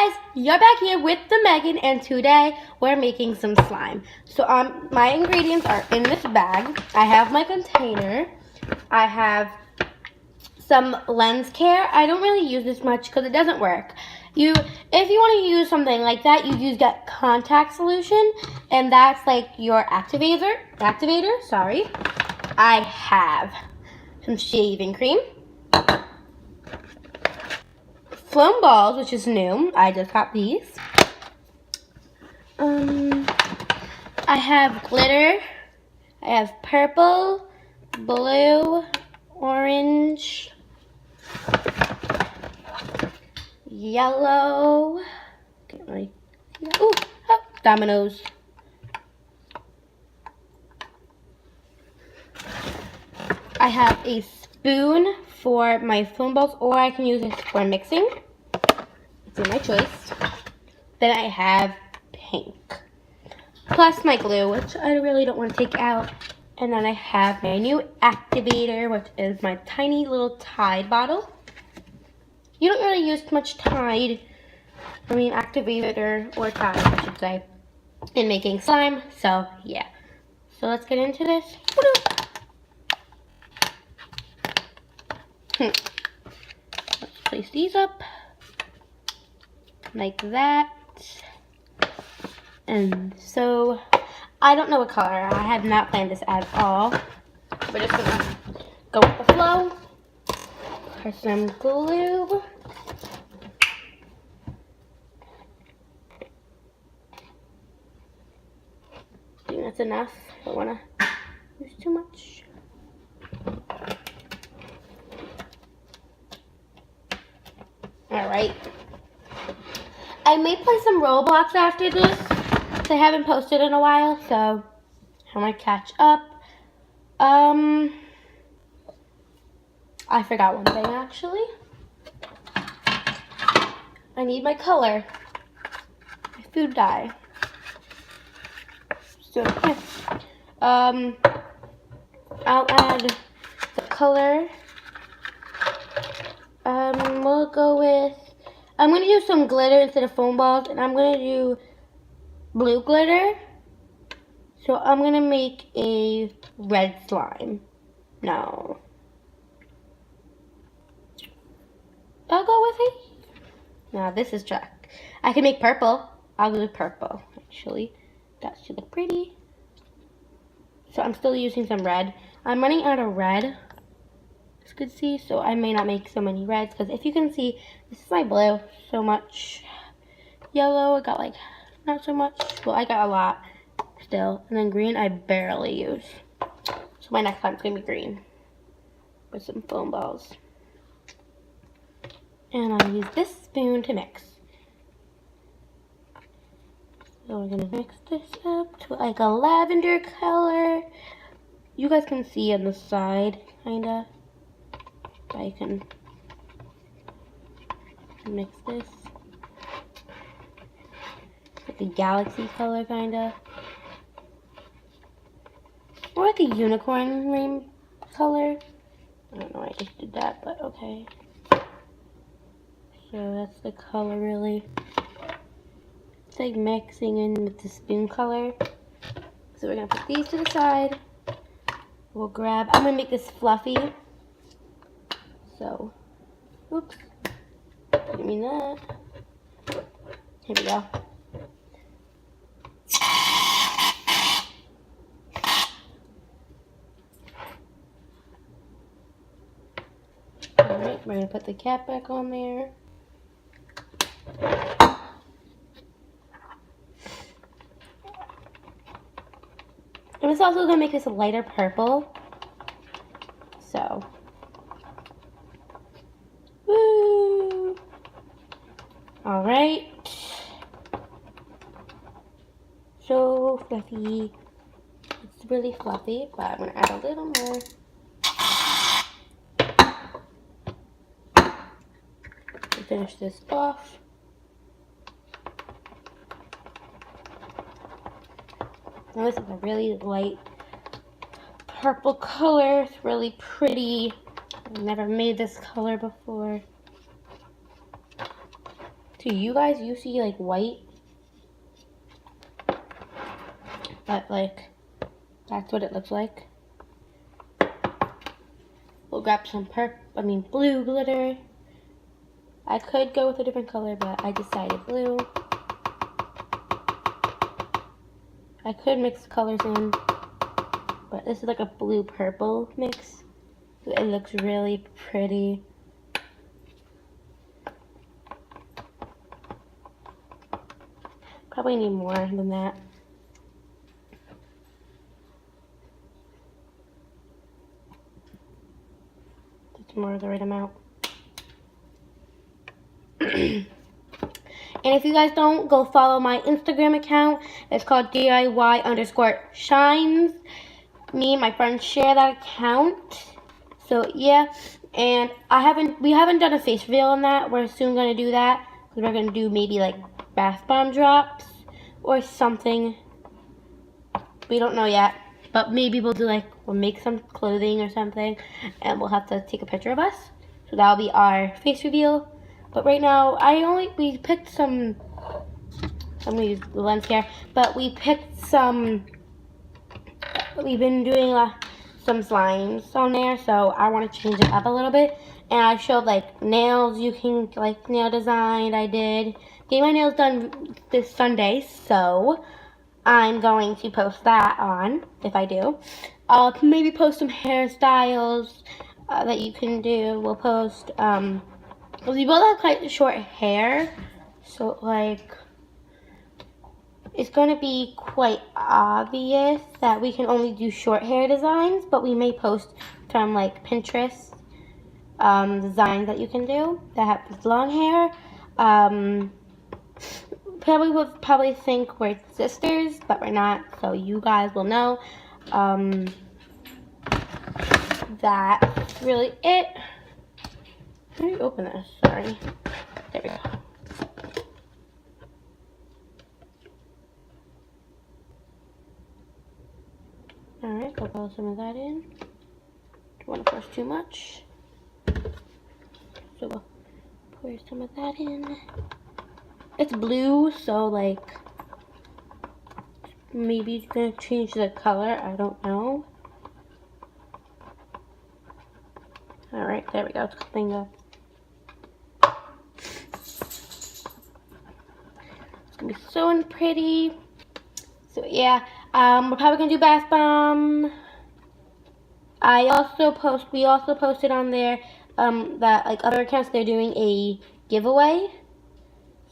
Hey guys, you're back here with the Megan, and today we're making some slime. So my ingredients are in this bag. I have my container. I have some lens care. I don't really use this much because it doesn't work. If you want to use something like that, you use that contact solution, and that's like your activator. Sorry. I have some shaving cream. Foam balls, which is new. I just got these. I have glitter. I have purple, blue, orange, yellow. Can't really see that. Ooh, oh, dominoes. I have a spoon for my foam balls, or I can use this for mixing. It's in my choice. Then I have pink, plus my glue, which I really don't want to take out. And then I have my new activator, which is my tiny little Tide bottle. You don't really use much activator or Tide, I should say, in making slime. So yeah. So let's get into this. Let's place these up like that. And so, I don't know what color. I have not planned this at all. We're just gonna go with the flow. Pour some glue. I think that's enough. I don't wanna use too much. Alright. I may play some Roblox after this. I haven't posted in a while, so I'm gonna catch up. I forgot one thing actually. I need my color. My food dye. So yeah. I'll add the color. We'll go with, I'm going to use some glitter instead of foam balls, and I'm going to do blue glitter. So I'm going to make a red slime. No. I'll go with it. Now this is track. I can make purple. I'll do purple, actually. That should look pretty. So I'm still using some red. I'm running out of red. You could see, so I may not make so many reds, because if you can see, this is my blue. So much yellow. I got like not so much. Well, I got a lot still, and then green I barely use. So my next time's gonna be green with some foam balls, and I'll use this spoon to mix. So we're gonna mix this up to like a lavender color. You guys can see on the side, kinda. I can mix this. Like a galaxy color, kinda. Or like a unicorn rain color. I don't know why I just did that, but okay. So that's the color, really. It's like mixing in with the spoon color. So we're gonna put these to the side. We'll grab, I'm gonna make this fluffy. So, oops, didn't mean that. Here we go. Alright, we're gonna put the cap back on there. And it's also gonna make this a lighter purple. So. Woo! Alright. So fluffy. It's really fluffy, but I'm gonna add a little more. To finish this off. Now this is a really light purple color. It's really pretty. I've never made this color before. to you guys, you see like white, but like that's what it looks like. We'll grab some blue glitter. I could go with a different color, but I decided blue. I could mix colors in, but this is like a blue purple mix. It looks really pretty. Probably need more than that. That's more of the right amount. And if you guys don't, go follow my Instagram account. It's called DIY_shines. Me and my friends share that account. So yeah, and we haven't done a face reveal on that. We're soon gonna do that because we're gonna do maybe like bath bomb drops or something. We don't know yet, but maybe we'll make some clothing or something, and we'll have to take a picture of us. So that'll be our face reveal. But right now, we picked some. I'm gonna use the lens here, but we picked some. We've been doing some slimes on there, so I want to change it up a little bit. And I showed like nails. You can nail design. I did get my nails done this Sunday, so I'm going to post that on if I do. I'll maybe post some hairstyles that you can do. We'll post. We both have quite short hair, so it's going to be quite obvious that we can only do short hair designs, but we may post from Pinterest designs that you can do that have long hair. Probably think we're sisters, but we're not, so you guys will know. That's really it. Let me open this, sorry. There we go. Alright, we'll put some of that in. Don't want to push too much. So we'll pour some of that in. It's blue, so maybe it's going to change the color, I don't know. Alright, there we go, it's cleaned up. It's going to be so pretty. So yeah, we're probably going to do bath bomb. We also posted on there that other accounts, they're doing a giveaway.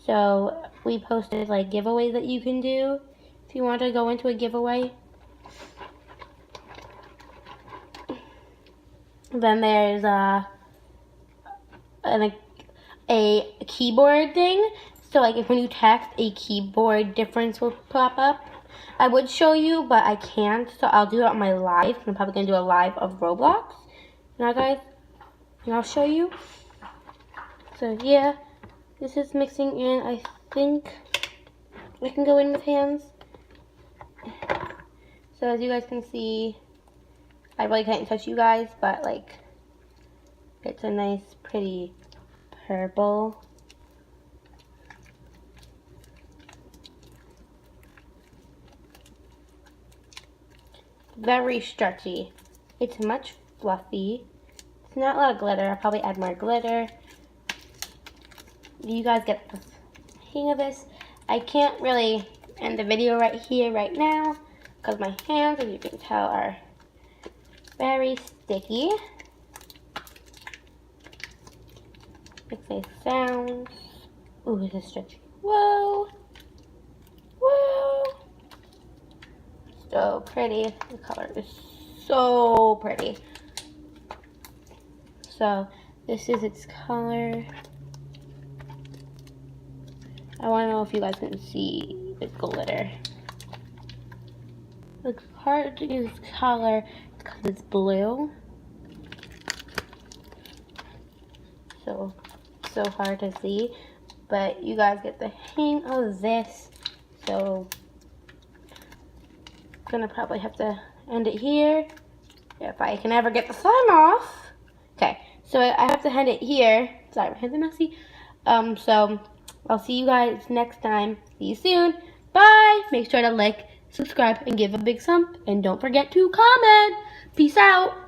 So we posted giveaways that you can do if you want to go into a giveaway. Then there's a keyboard thing. So if when you text, a keyboard difference will pop up. I would show you, but I can't. So I'll do it on my live. I'm probably gonna do a live of Roblox. Now guys, and I'll show you. So yeah, this is mixing in. I think I can go in with hands. So as you guys can see, I really can't touch you guys, but it's a nice pretty purple. Very stretchy. It's much fluffy. It's not a lot of glitter. I'll probably add more glitter. You guys get the hang of this. I can't really end the video right here, right now, because my hands, as you can tell, are very sticky. Makes nice sounds. Ooh, this is stretchy. Whoa. Whoa. So pretty. The color is so pretty. So this is its color. I want to know if you guys can see the glitter. It's hard to use color because it's blue. So hard to see. But you guys get the hang of this. So I'm gonna probably have to end it here if I can ever get the slime off. Okay, so I have to end it here. Sorry, my hands are messy. So I'll see you guys next time. See you soon. Bye. Make sure to like, subscribe, and give a big thumb. And don't forget to comment. Peace out.